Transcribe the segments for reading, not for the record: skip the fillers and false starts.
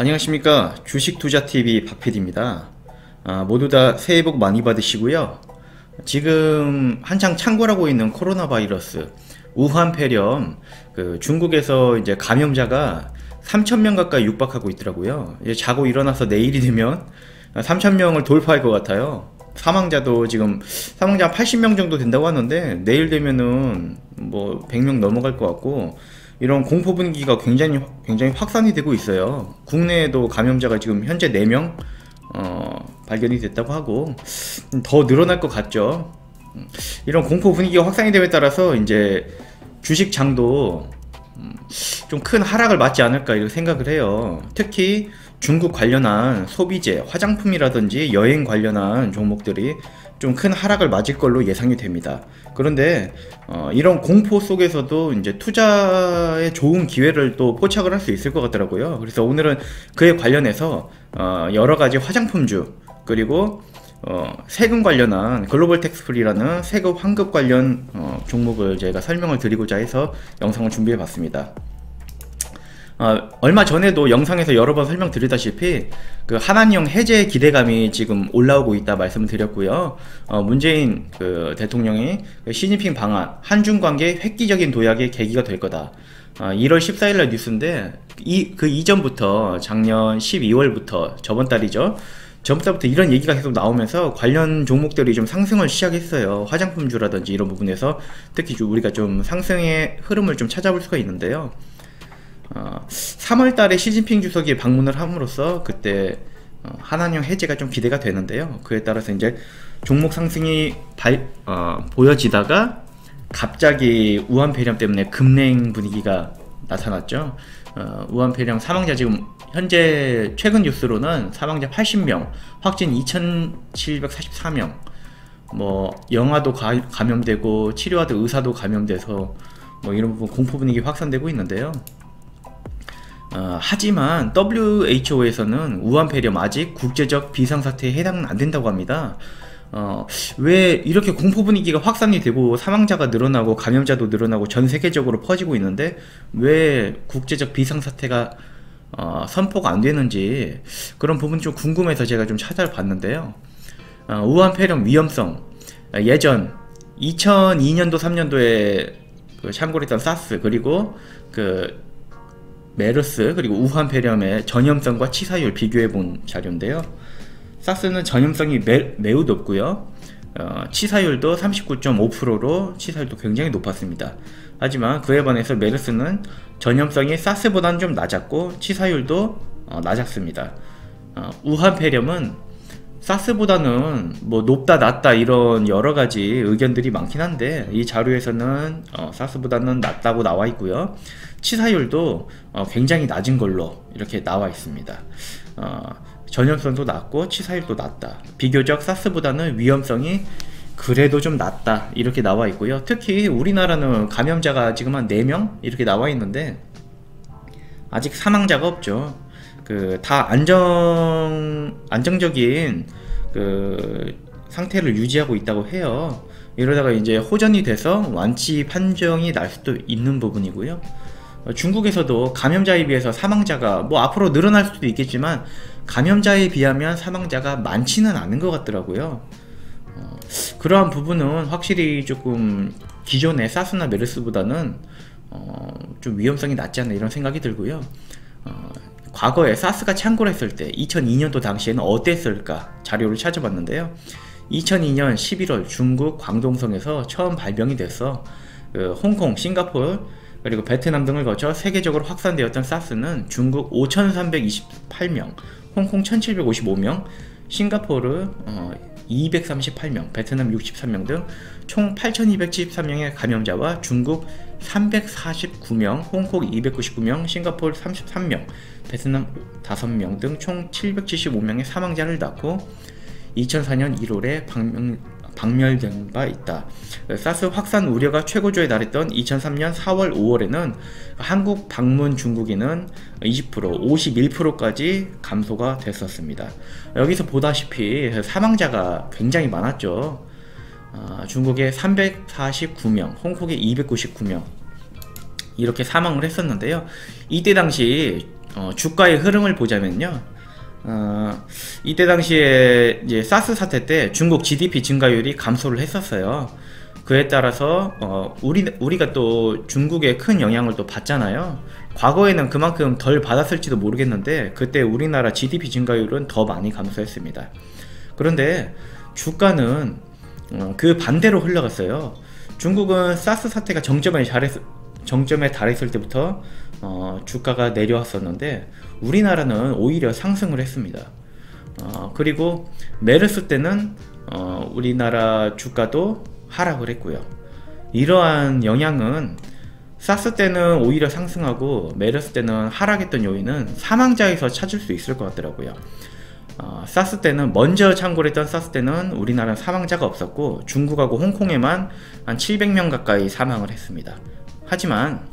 안녕하십니까. 주식투자TV 박PD입니다. 모두 다 새해 복 많이 받으시고요. 지금 한창 창궐하고 있는 코로나 바이러스 우한폐렴, 중국에서 이제 감염자가 3,000명 가까이 육박하고 있더라고요. 이제 자고 일어나서 내일이 되면 3,000명을 돌파할 것 같아요. 사망자도 지금 사망자 80명 정도 된다고 하는데 내일 되면은 뭐 100명 넘어갈 것 같고, 이런 공포 분위기가 굉장히 확산이 되고 있어요. 국내에도 감염자가 지금 현재 4명 발견이 됐다고 하고 더 늘어날 것 같죠. 이런 공포 분위기가 확산이 됨에 따라서 이제 주식장도 좀 큰 하락을 맞지 않을까 이렇게 생각을 해요. 특히 중국 관련한 소비재, 화장품이라든지 여행 관련한 종목들이 좀 큰 하락을 맞을 걸로 예상이 됩니다. 그런데 이런 공포 속에서도 이제 투자에 좋은 기회를 또 포착을 할 수 있을 것 같더라고요. 그래서 오늘은 그에 관련해서 여러 가지 화장품주, 그리고 세금 관련한 글로벌 텍스프리라는 세금 환급 관련 종목을 제가 설명을 드리고자 해서 영상을 준비해 봤습니다. 얼마 전에도 영상에서 여러 번 설명드리다시피 그 한한령 해제 기대감이 지금 올라오고 있다 말씀을 드렸고요. 문재인 대통령이 시진핑 방한, 한중 관계 획기적인 도약의 계기가 될 거다. 1월 14일날 뉴스인데 그 이전부터 작년 12월부터 저번 달이죠. 전부터 이런 얘기가 계속 나오면서 관련 종목들이 좀 상승을 시작했어요. 화장품주라든지 이런 부분에서 특히 우리가 좀 상승의 흐름을 좀 찾아볼 수가 있는데요. 3월달에 시진핑 주석이 방문을 함으로써 그때 한한령 해제가 좀 기대가 되는데요. 그에 따라서 이제 종목 상승이 보여지다가 갑자기 우한폐렴 때문에 급냉 분위기가 나타났죠. 우한폐렴 사망자 지금 현재 최근 뉴스로는 사망자 80명, 확진 2,744명, 뭐 영아도 감염되고 치료하던 의사도 감염돼서 뭐 이런 부분 공포 분위기 확산되고 있는데요. 하지만 WHO에서는 우한폐렴 아직 국제적 비상사태에 해당은 안 된다고 합니다. 왜 이렇게 공포 분위기가 확산이 되고 사망자가 늘어나고 감염자도 늘어나고 전 세계적으로 퍼지고 있는데 왜 국제적 비상사태가 선포가 안 되는지, 그런 부분 좀 궁금해서 제가 좀 찾아봤는데요. 우한폐렴 위험성, 예전 2002년도 3년도에 참고했던 사스, 그리고 메르스, 그리고 우한폐렴의 전염성과 치사율 비교해 본 자료인데요. 사스는 전염성이 매우 높고요. 치사율도 39.5%로 치사율도 굉장히 높았습니다. 하지만 그에 반해서 메르스는 전염성이 사스보다는 좀 낮았고 치사율도 낮았습니다. 우한폐렴은 사스보다는 뭐 높다 낮다 이런 여러가지 의견들이 많긴 한데, 이 자료에서는 사스보다는 낮다고 나와 있고요. 치사율도 굉장히 낮은 걸로 이렇게 나와 있습니다. 전염성도 낮고 치사율도 낮다. 비교적 사스보다는 위험성이 그래도 좀 낮다 이렇게 나와 있고요. 특히 우리나라는 감염자가 지금 한 4명 이렇게 나와 있는데 아직 사망자가 없죠. 다 안정적인 상태를 유지하고 있다고 해요. 이러다가 이제 호전이 돼서 완치 판정이 날 수도 있는 부분이고요. 중국에서도 감염자에 비해서 사망자가 뭐 앞으로 늘어날 수도 있겠지만 감염자에 비하면 사망자가 많지는 않은 것 같더라고요. 그러한 부분은 확실히 조금 기존의 사스나 메르스보다는 좀 위험성이 낮지 않나 이런 생각이 들고요. 과거에 사스가 창궐했을 때 2002년도 당시에는 어땠을까 자료를 찾아봤는데요. 2002년 11월 중국 광동성에서 처음 발병이 돼서 홍콩, 싱가포르, 그리고 베트남 등을 거쳐 세계적으로 확산되었던 사스는 중국 5,328명, 홍콩 1,755명, 싱가포르 238명, 베트남 63명 등 총 8,273명의 감염자와 중국 349명, 홍콩 299명, 싱가포르 33명, 베트남 5명 등 총 775명의 사망자를 낳고 2004년 1월에 박멸된 바 있다. 사스 확산 우려가 최고조에 달했던 2003년 4월 5월에는 한국 방문 중국인은 20%, 51%까지 감소가 됐었습니다. 여기서 보다시피 사망자가 굉장히 많았죠. 중국에 349명, 홍콩에 299명 이렇게 사망을 했었는데요. 이때 당시 주가의 흐름을 보자면요. 이때 당시에 이제 사스 사태 때 중국 GDP 증가율이 감소를 했었어요. 그에 따라서 우리가 또 중국에 큰 영향을 또 받잖아요. 과거에는 그만큼 덜 받았을지도 모르겠는데 그때 우리나라 GDP 증가율은 더 많이 감소했습니다. 그런데 주가는 그 반대로 흘러갔어요. 중국은 사스 사태가 정점에 달했을 때부터 주가가 내려왔었는데 우리나라는 오히려 상승을 했습니다. 그리고 메르스 때는 우리나라 주가도 하락을 했고요. 이러한 영향은 사스 때는 오히려 상승하고 메르스 때는 하락했던 요인은 사망자에서 찾을 수 있을 것 같더라고요. 사스 때는 먼저 창궐 했던 사스 때는 우리나라는 사망자가 없었고 중국하고 홍콩에만 한 700명 가까이 사망을 했습니다. 하지만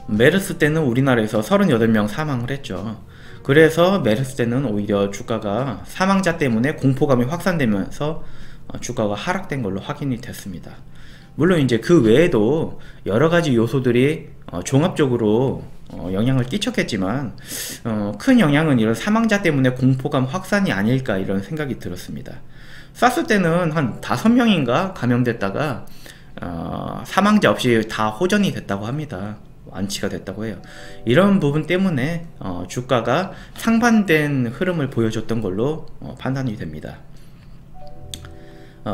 메르스 때는 우리나라에서 38명 사망을 했죠. 그래서 메르스 때는 오히려 주가가 사망자 때문에 공포감이 확산되면서 주가가 하락된 걸로 확인이 됐습니다. 물론 이제 그 외에도 여러가지 요소들이 종합적으로 영향을 끼쳤겠지만 큰 영향은 이런 사망자 때문에 공포감 확산이 아닐까 이런 생각이 들었습니다. 사스 때는 한 5명인가 감염됐다가 사망자 없이 다 호전이 됐다고 합니다. 완치가 됐다고 해요. 이런 부분 때문에 주가가 상반된 흐름을 보여줬던 걸로 판단이 됩니다.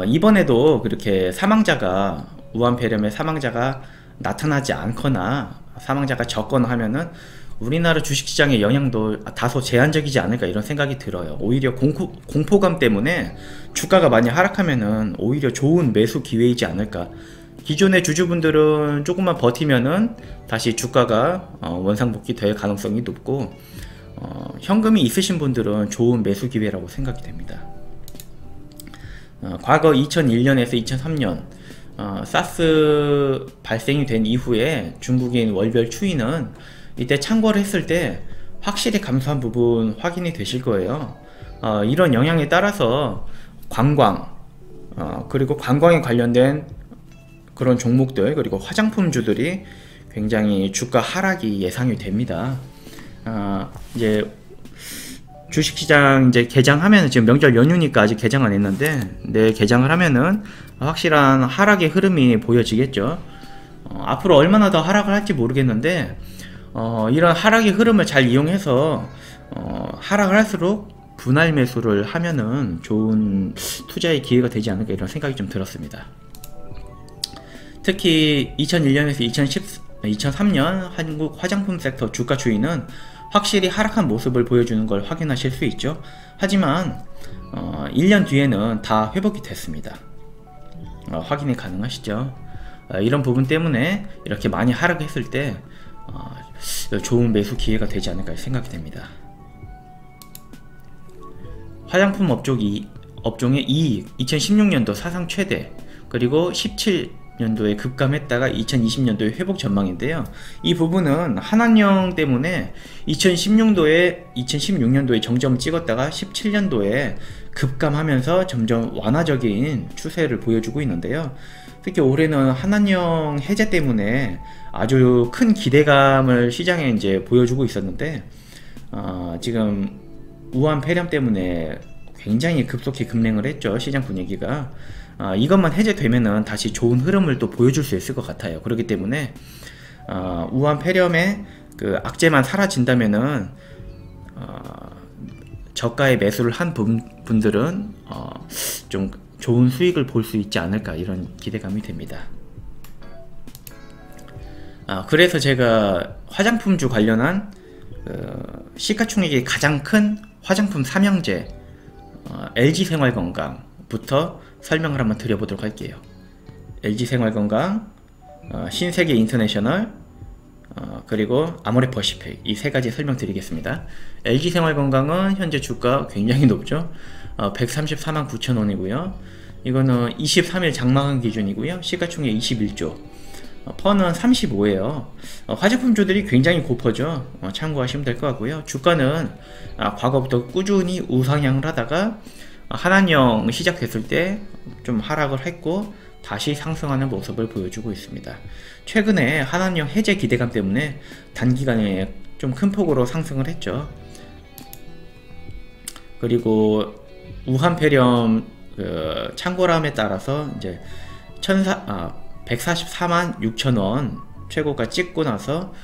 이번에도 그렇게 우한폐렴의 사망자가 나타나지 않거나 사망자가 적거나 하면은 우리나라 주식시장의 영향도 다소 제한적이지 않을까 이런 생각이 들어요. 오히려 공포감 때문에 주가가 많이 하락하면은 오히려 좋은 매수 기회이지 않을까. 기존의 주주분들은 조금만 버티면은 다시 주가가 원상복귀 될 가능성이 높고 현금이 있으신 분들은 좋은 매수 기회라고 생각이 됩니다. 과거 2001년에서 2003년 사스 발생이 된 이후에 중국인 월별 추이는 이때 참고를 했을 때 확실히 감소한 부분 확인이 되실 거예요. 이런 영향에 따라서 관광 그리고 관광에 관련된 그런 종목들 그리고 화장품주들이 굉장히 주가 하락이 예상이 됩니다. 이제 주식시장 이제 개장하면 지금 명절 연휴니까 아직 개장 안 했는데 개장을 하면은 확실한 하락의 흐름이 보여지겠죠. 앞으로 얼마나 더 하락을 할지 모르겠는데 이런 하락의 흐름을 잘 이용해서 하락을 할수록 분할 매수를 하면은 좋은 투자의 기회가 되지 않을까 이런 생각이 좀 들었습니다. 특히 2001년에서 2003년 한국 화장품 섹터 주가 추이는 확실히 하락한 모습을 보여주는 걸 확인하실 수 있죠. 하지만 1년 뒤에는 다 회복이 됐습니다. 확인이 가능하시죠. 이런 부분 때문에 이렇게 많이 하락했을 때 좋은 매수 기회가 되지 않을까 생각이 됩니다. 화장품 업종의 이익 2016년도 사상 최대 그리고 17년도에 급감했다가 2020년도에 회복 전망인데요. 이 부분은 한한령 때문에 2016년도에 정점을 찍었다가 17년도에 급감하면서 점점 완화적인 추세를 보여주고 있는데요. 특히 올해는 한한령 해제 때문에 아주 큰 기대감을 시장에 이제 보여주고 있었는데 지금 우한 폐렴 때문에 굉장히 급속히 급냉을 했죠. 시장 분위기가. 이것만 해제되면은 다시 좋은 흐름을 또 보여줄 수 있을 것 같아요. 그렇기 때문에 우한 폐렴의 그 악재만 사라진다면은 저가의 매수를 한 분들은 좀 좋은 수익을 볼 수 있지 않을까 이런 기대감이 됩니다. 그래서 제가 화장품주 관련한 시가총액이 가장 큰 화장품 삼형제 LG생활건강부터 설명을 한번 드려보도록 할게요. LG생활건강, 신세계 인터내셔널, 그리고 아모레퍼시픽 이 세 가지 설명드리겠습니다. LG생활건강은 현재 주가 굉장히 높죠. 134만 9천 원이고요. 이거는 23일 장마감 기준이고요. 시가총액 21조. 펀은 35예요. 화장품주들이 굉장히 고퍼죠. 참고하시면 될 것 같고요. 주가는 과거부터 꾸준히 우상향을 하다가 한한령 시작됐을 때 좀 하락을 했고 다시 상승하는 모습을 보여주고 있습니다. 최근에 한한령 해제 기대감 때문에 단기간에 좀 큰 폭으로 상승을 했죠. 그리고 우한 폐렴 창궐함에 따라서 이제 144만 6천원 최고가 찍고 나서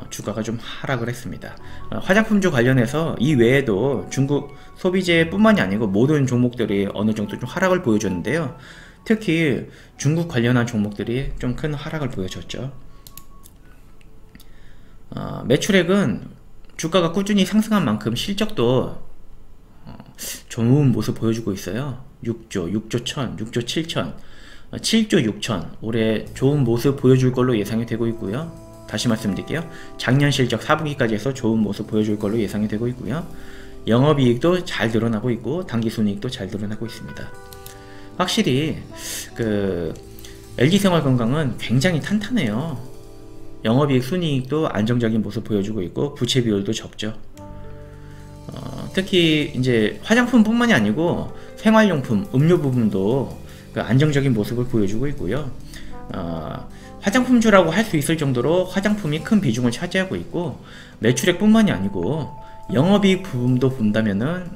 주가가 좀 하락을 했습니다. 화장품주 관련해서 이 외에도 중국 소비재 뿐만이 아니고 모든 종목들이 어느 정도 좀 하락을 보여줬는데요. 특히 중국 관련한 종목들이 좀 큰 하락을 보여줬죠. 매출액은 주가가 꾸준히 상승한 만큼 실적도 좋은 모습 보여주고 있어요. 6조, 6조 1000, 6조 7000, 7조 6000 올해 좋은 모습 보여줄 걸로 예상이 되고 있고요. 다시 말씀드릴게요. 작년 실적 4분기까지 해서 좋은 모습 보여줄 걸로 예상이 되고 있고요. 영업이익도 잘 늘어나고 있고 당기순이익도 잘 늘어나고 있습니다. 확실히 LG생활건강은 굉장히 탄탄해요. 영업이익, 순이익도 안정적인 모습 보여주고 있고 부채 비율도 적죠. 특히 이제 화장품뿐만이 아니고 생활용품, 음료 부분도 안정적인 모습을 보여주고 있고요. 화장품주라고 할 수 있을 정도로 화장품이 큰 비중을 차지하고 있고 매출액 뿐만이 아니고 영업이익 부분도 본다면은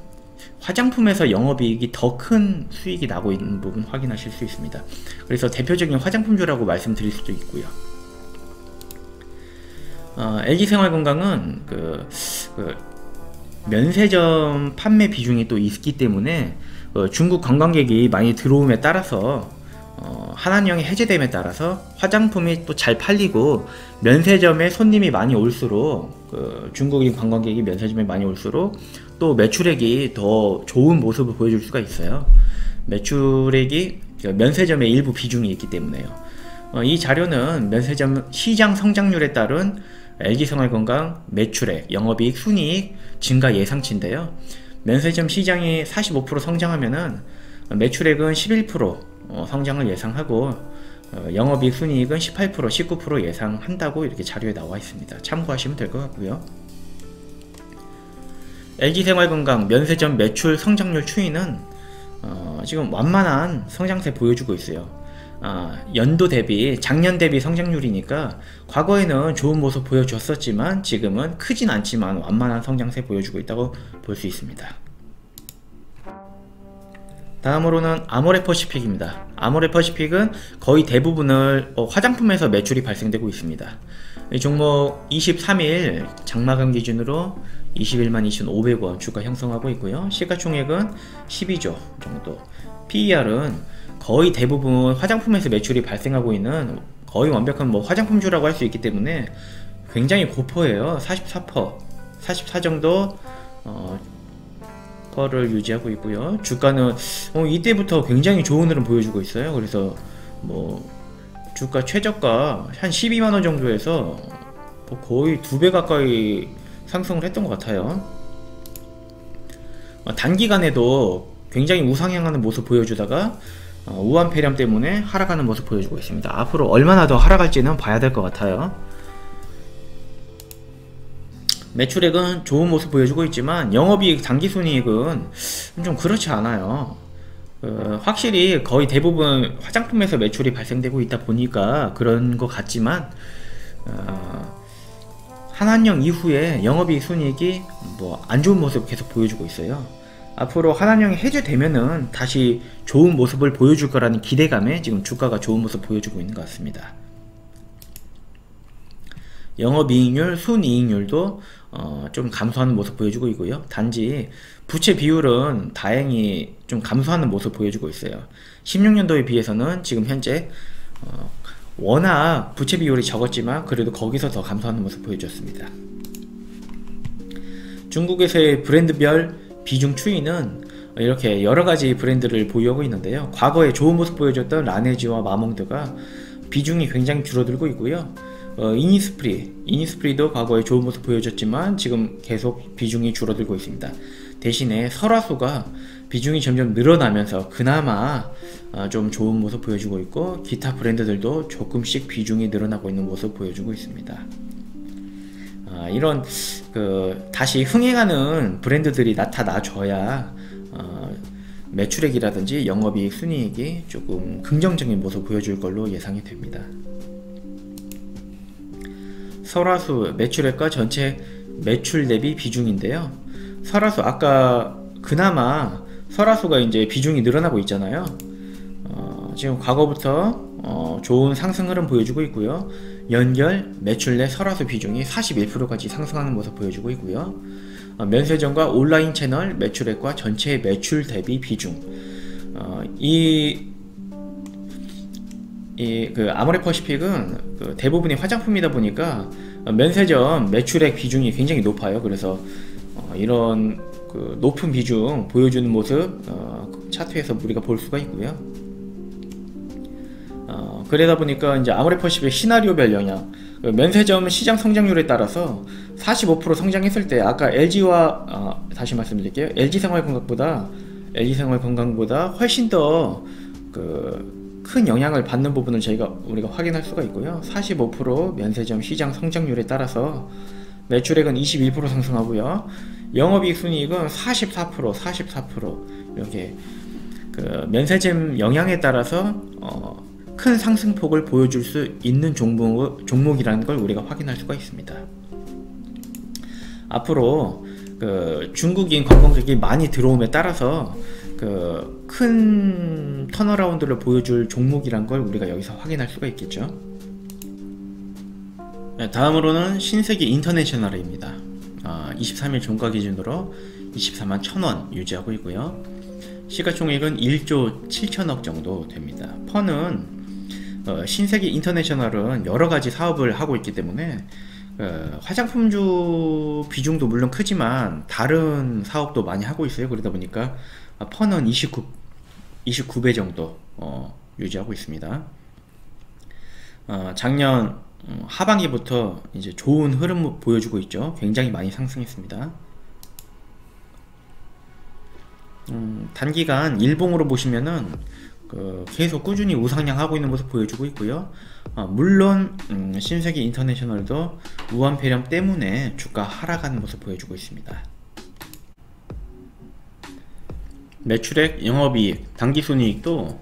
화장품에서 영업이익이 더 큰 수익이 나고 있는 부분 확인하실 수 있습니다. 그래서 대표적인 화장품주라고 말씀드릴 수도 있고요. LG생활건강은 면세점 판매 비중이 또 있기 때문에 중국 관광객이 많이 들어옴에 따라서 한한령이 해제됨에 따라서 화장품이 또 잘 팔리고 면세점에 손님이 많이 올수록 중국인 관광객이 면세점에 많이 올수록 또 매출액이 더 좋은 모습을 보여줄 수가 있어요. 매출액이 면세점의 일부 비중이 있기 때문에요. 이 자료는 면세점 시장 성장률에 따른 LG생활건강 매출액, 영업이익, 순이익 증가 예상치인데요. 면세점 시장이 45% 성장하면은 매출액은 11% 성장을 예상하고 영업이익, 순이익은 18%, 19% 예상한다고 이렇게 자료에 나와 있습니다. 참고하시면 될 것 같고요. LG생활건강 면세점 매출 성장률 추이는 지금 완만한 성장세 보여주고 있어요. 연도 대비, 작년 대비 성장률이니까 과거에는 좋은 모습 보여줬었지만 지금은 크진 않지만 완만한 성장세 보여주고 있다고 볼 수 있습니다. 다음으로는 아모레퍼시픽입니다. 아모레퍼시픽은 거의 대부분을 화장품에서 매출이 발생되고 있습니다. 이 종목 23일 장마감 기준으로 21만 2,500원 주가 형성하고 있고요. 시가총액은 12조 정도. PER은 거의 대부분 화장품에서 매출이 발생하고 있는 거의 완벽한 화장품주라고 할 수 있기 때문에 굉장히 고퍼예요. 44 정도 퍼를 유지하고 있고요. 주가는 이때부터 굉장히 좋은 흐름 보여주고 있어요. 그래서 주가 최저가 한 12만원 정도에서 거의 2배 가까이 상승을 했던 것 같아요. 단기간에도 굉장히 우상향하는 모습 보여주다가 우한 폐렴 때문에 하락하는 모습 보여주고 있습니다. 앞으로 얼마나 더 하락할지는 봐야 될 것 같아요. 매출액은 좋은 모습 보여주고 있지만 영업이익, 당기순이익은 좀 그렇지 않아요. 확실히 거의 대부분 화장품에서 매출이 발생되고 있다 보니까 그런 것 같지만 한한령 이후에 영업이익, 순이익이 안 좋은 모습 계속 보여주고 있어요. 앞으로 한한령이 해제되면은 다시 좋은 모습을 보여줄 거라는 기대감에 지금 주가가 좋은 모습 보여주고 있는 것 같습니다. 영업이익률, 순이익률도 좀 감소하는 모습 보여주고 있고요. 단지 부채 비율은 다행히 좀 감소하는 모습 보여주고 있어요. 16년도에 비해서는 지금 현재 워낙 부채 비율이 적었지만 그래도 거기서 더 감소하는 모습 보여줬습니다. 중국에서의 브랜드별 비중 추이는 이렇게 여러가지 브랜드를 보유하고 있는데요. 과거에 좋은 모습 보여줬던 라네즈와 마몽드가 비중이 굉장히 줄어들고 있고요. 이니스프리도 과거에 좋은 모습 보여줬지만 지금 계속 비중이 줄어들고 있습니다. 대신에 설화수가 비중이 점점 늘어나면서 그나마 좀 좋은 모습 보여주고 있고 기타 브랜드들도 조금씩 비중이 늘어나고 있는 모습 보여주고 있습니다. 이런 다시 흥행하는 브랜드들이 나타나줘야 매출액이라든지 영업이익, 순이익이 조금 긍정적인 모습 보여줄 걸로 예상이 됩니다. 설화수 매출액과 전체 매출 대비 비중인데요. 설화수 아까 그나마 설화수가 이제 비중이 늘어나고 있잖아요. 지금 과거부터 좋은 상승 흐름 보여주고 있고요. 연결 매출 내 설화수 비중이 41%까지 상승하는 모습 보여주고 있고요. 면세점과 온라인 채널 매출액과 전체 매출 대비 비중, 그 아모레퍼시픽은 그 대부분이 화장품이다 보니까 면세점 매출액 비중이 굉장히 높아요. 그래서 이런 그 높은 비중 보여주는 모습 차트에서 우리가 볼 수가 있고요. 그러다 보니까 이제 아모레퍼시픽 시나리오별 영향, 그 면세점 시장 성장률에 따라서 45% 성장했을 때 아까 LG와 다시 말씀드릴게요. LG생활건강보다 훨씬 더 그 큰 영향을 받는 부분을 우리가 확인할 수가 있고요. 45% 면세점 시장 성장률에 따라서 매출액은 21% 상승하고요. 영업이익 순이익은 44% 이렇게 그 면세점 영향에 따라서 큰 상승폭을 보여줄 수 있는 종목이라는 걸 우리가 확인할 수가 있습니다. 앞으로 그 중국인 관광객이 많이 들어옴에 따라서 그 큰 턴어라운드를 보여줄 종목이란 걸 우리가 여기서 확인할 수가 있겠죠. 다음으로는 신세계 인터내셔널입니다. 23일 종가 기준으로 24만 1,000원 유지하고 있고요. 시가총액은 1조 7천억 정도 됩니다. 펀은 신세계 인터내셔널은 여러가지 사업을 하고 있기 때문에 화장품주 비중도 물론 크지만 다른 사업도 많이 하고 있어요. 그러다 보니까 펀은 29배 정도 유지하고 있습니다. 작년 하반기부터 이제 좋은 흐름 보여주고 있죠. 굉장히 많이 상승했습니다. 단기간 일봉으로 보시면은 계속 꾸준히 우상향 하고 있는 모습 보여주고 있고요. 물론 신세계 인터내셔널도 우한 폐렴 때문에 주가 하락하는 모습 보여주고 있습니다. 매출액, 영업이익, 당기순이익도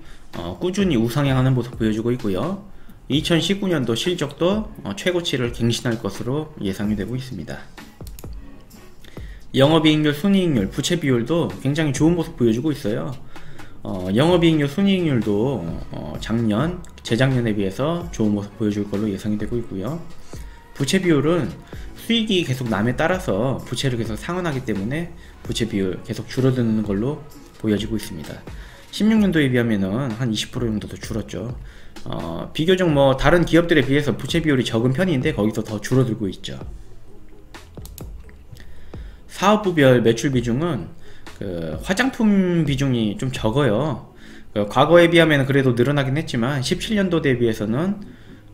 꾸준히 우상향하는 모습 보여주고 있고요. 2019년도 실적도 최고치를 갱신할 것으로 예상이 되고 있습니다. 영업이익률, 순이익률, 부채 비율도 굉장히 좋은 모습 보여주고 있어요. 영업이익률, 순이익률도 재작년에 비해서 좋은 모습 보여줄 걸로 예상이 되고 있고요. 부채 비율은 수익이 계속 남에 따라서 부채를 계속 상환하기 때문에 부채 비율 계속 줄어드는 걸로 보여지고 있습니다. 16년도에 비하면은 한 20% 정도 더 줄었죠. 비교적 다른 기업들에 비해서 부채 비율이 적은 편인데 거기서 더 줄어들고 있죠. 사업부별 매출 비중은 화장품 비중이 좀 적어요. 과거에 비하면 그래도 늘어나긴 했지만 17년도 대비해서는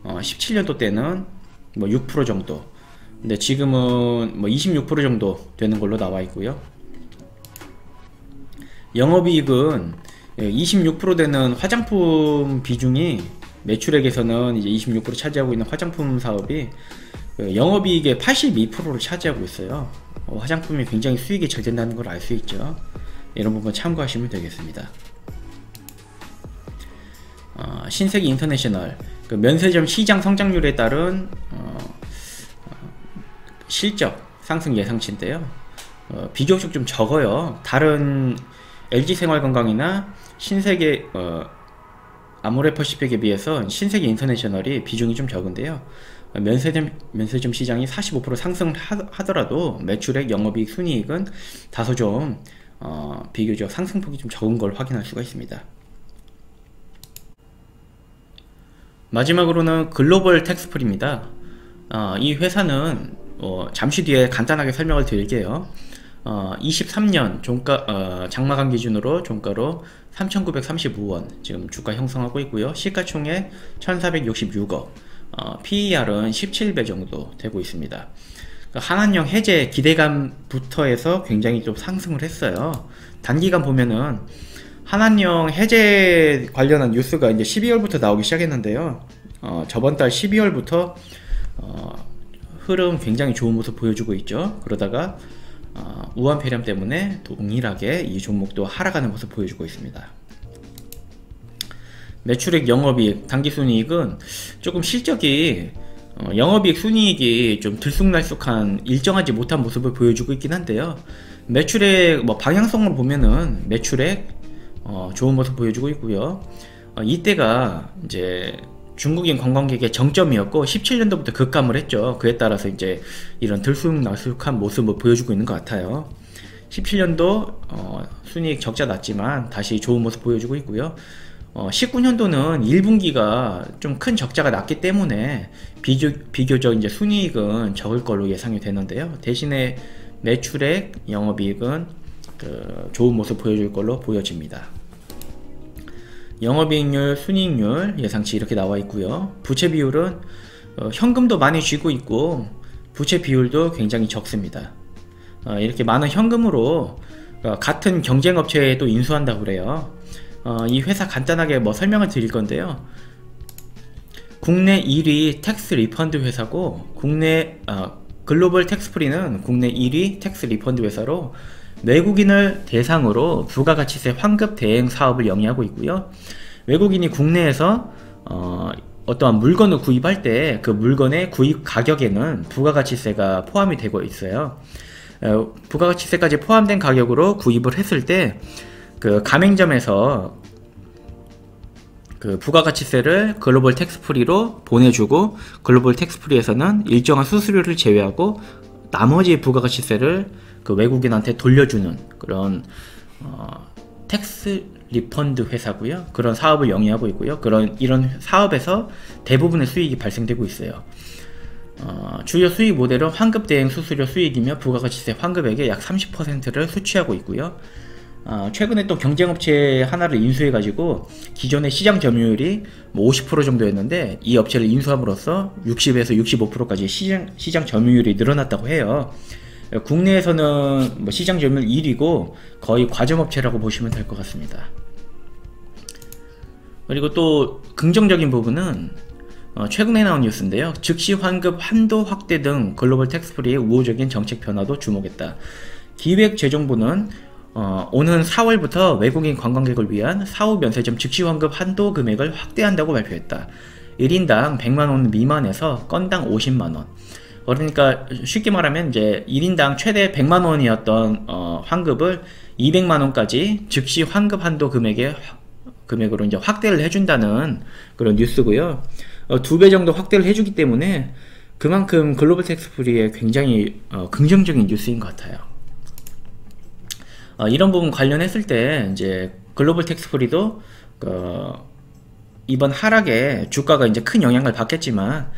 17년도 때는 6% 정도, 근데 지금은 26% 정도 되는 걸로 나와 있고요. 영업이익은 26% 되는 화장품 비중이 매출액에서는 이제 26% 차지하고 있는 화장품 사업이 영업이익의 82%를 차지하고 있어요. 화장품이 굉장히 수익이 잘 된다는 걸 알 수 있죠. 이런 부분 참고하시면 되겠습니다. 신세계 인터내셔널, 면세점 시장 성장률에 따른 실적 상승 예상치인데요. 비교적 좀 적어요. 다른 LG생활건강이나 신세계 아모레퍼시픽에 비해서 신세계 인터내셔널이 비중이 좀 적은데요. 면세점 시장이 45% 상승하더라도 매출액, 영업이익, 순이익은 다소 좀 비교적 상승폭이 좀 적은 걸 확인할 수가 있습니다. 마지막으로는 글로벌 텍스플입니다. 이 회사는 잠시 뒤에 간단하게 설명을 드릴게요. 23년 장마감 기준으로 종가로 3,935원 지금 주가 형성하고 있고요. 시가총액 1,466억, PER은 17배 정도 되고 있습니다. 한한령 해제 기대감부터 해서 굉장히 좀 상승을 했어요. 단기간 보면은 한한령 해제 관련한 뉴스가 이제 12월부터 나오기 시작했는데요. 저번 달 12월부터 흐름 굉장히 좋은 모습 보여주고 있죠. 그러다가 우한 폐렴 때문에 동일하게 이 종목도 하락하는 모습 보여주고 있습니다. 매출액, 영업이익, 당기순이익은 조금 실적이 영업이익 순이익이 좀 들쑥날쑥한 일정하지 못한 모습을 보여주고 있긴 한데요. 매출액 뭐 방향성으로 보면은 매출액 좋은 모습 보여주고 있고요. 이때가 이제 중국인 관광객의 정점이었고 17년도부터 급감을 했죠. 그에 따라서 이제 이런 들쑥날쑥한 모습을 보여주고 있는 것 같아요. 17년도 순이익 적자 났지만 다시 좋은 모습 보여주고 있고요. 19년도는 1분기가 좀 큰 적자가 났기 때문에 비교적 이제 순이익은 적을 걸로 예상이 되는데요. 대신에 매출액, 영업이익은 좋은 모습 보여줄 걸로 보여집니다. 영업이익률, 순이익률 예상치 이렇게 나와 있고요. 부채 비율은 현금도 많이 쥐고 있고 부채 비율도 굉장히 적습니다. 이렇게 많은 현금으로 같은 경쟁업체에도 인수한다고 그래요. 이 회사 간단하게 뭐 설명을 드릴 건데요. 국내 1위 텍스 리펀드 회사고 글로벌 텍스프리는 국내 1위 텍스 리펀드 회사로 외국인을 대상으로 부가가치세 환급 대행 사업을 영위하고 있고요. 외국인이 국내에서 어떠한 물건을 구입할 때 그 물건의 구입 가격에는 부가가치세가 포함이 되고 있어요. 부가가치세까지 포함된 가격으로 구입을 했을 때 그 가맹점에서 그 부가가치세를 글로벌 텍스프리로 보내주고 글로벌 텍스프리에서는 일정한 수수료를 제외하고 나머지 부가가치세를 그 외국인한테 돌려주는 그런 텍스 리펀드 회사고요. 그런 사업을 영위하고 있고요. 이런 사업에서 대부분의 수익이 발생되고 있어요. 주요 수익 모델은 환급 대행 수수료 수익이며 부가가치세 환급액의 약 30%를 수취하고 있고요. 최근에 또 경쟁업체 하나를 인수해가지고 기존의 시장 점유율이 뭐 50% 정도였는데 이 업체를 인수함으로써 60에서 65%까지 시장 점유율이 늘어났다고 해요. 국내에서는 뭐 시장 점유율 1위고 거의 과점업체라고 보시면 될 것 같습니다. 그리고 또 긍정적인 부분은 최근에 나온 뉴스인데요. 즉시 환급 한도 확대 등 글로벌 텍스프리의 우호적인 정책 변화도 주목했다. 기획재정부는 오는 4월부터 외국인 관광객을 위한 사후 면세점 즉시 환급 한도 금액을 확대한다고 발표했다. 1인당 100만원 미만에서 건당 50만원. 그러니까 쉽게 말하면 이제 1인당 최대 100만원이었던 환급을 200만원까지 즉시 환급 한도 금액으로 이제 확대를 해준다는 그런 뉴스고요. 2배 정도 확대를 해주기 때문에 그만큼 글로벌 텍스프리에 굉장히 긍정적인 뉴스인 것 같아요. 이런 부분 관련했을 때 이제 글로벌 텍스프리도 이번 하락에 주가가 이제 큰 영향을 받겠지만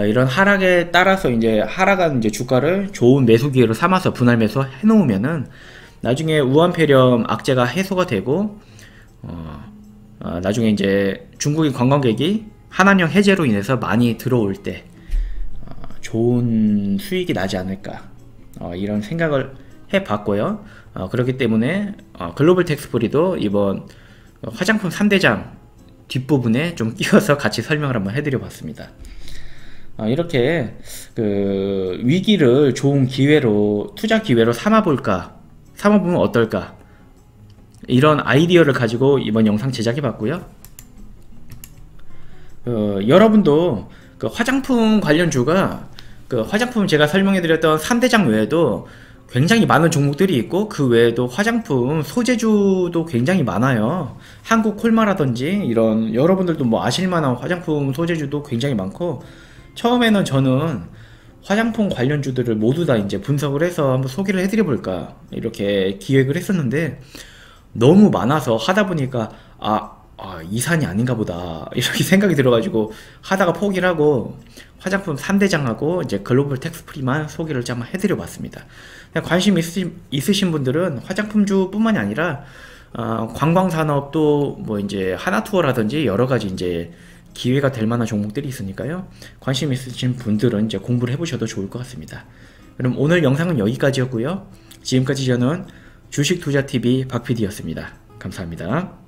이런 하락에 따라서 이제 하락한 이제 주가를 좋은 매수 기회로 삼아서 분할 매수 해놓으면은 나중에 우한폐렴 악재가 해소가 되고 나중에 이제 중국인 관광객이 한한령 해제로 인해서 많이 들어올 때 좋은 수익이 나지 않을까 이런 생각을 해봤고요. 그렇기 때문에 글로벌 텍스프리도 이번 화장품 3대장 뒷부분에 좀 끼워서 같이 설명을 한번 해드려 봤습니다. 이렇게 그 위기를 좋은 기회로 투자 기회로 삼아보면 어떨까 이런 아이디어를 가지고 이번 영상 제작해 봤고요. 여러분도 그 화장품 관련주가 화장품 제가 설명해 드렸던 3대장 외에도 굉장히 많은 종목들이 있고 그 외에도 화장품 소재주도 굉장히 많아요. 한국 콜마라든지 이런 여러분들도 뭐 아실만한 화장품 소재주도 굉장히 많고 처음에는 저는 화장품 관련주들을 모두 다 이제 분석을 해서 한번 소개를 해드려 볼까 이렇게 기획을 했었는데 너무 많아서 하다 보니까 이 산이 아닌가 보다 이렇게 생각이 들어가지고 하다가 포기를 하고 화장품 3대장하고 이제 글로벌 텍스프리만 소개를 좀 한번 해드려 봤습니다. 관심 있으신 분들은 화장품주 뿐만이 아니라 관광산업도 뭐 이제 하나투어라든지 여러가지 이제 기회가 될 만한 종목들이 있으니까요. 관심 있으신 분들은 이제 공부를 해보셔도 좋을 것 같습니다. 그럼 오늘 영상은 여기까지였고요. 지금까지 저는 주식투자TV 박PD였습니다. 감사합니다.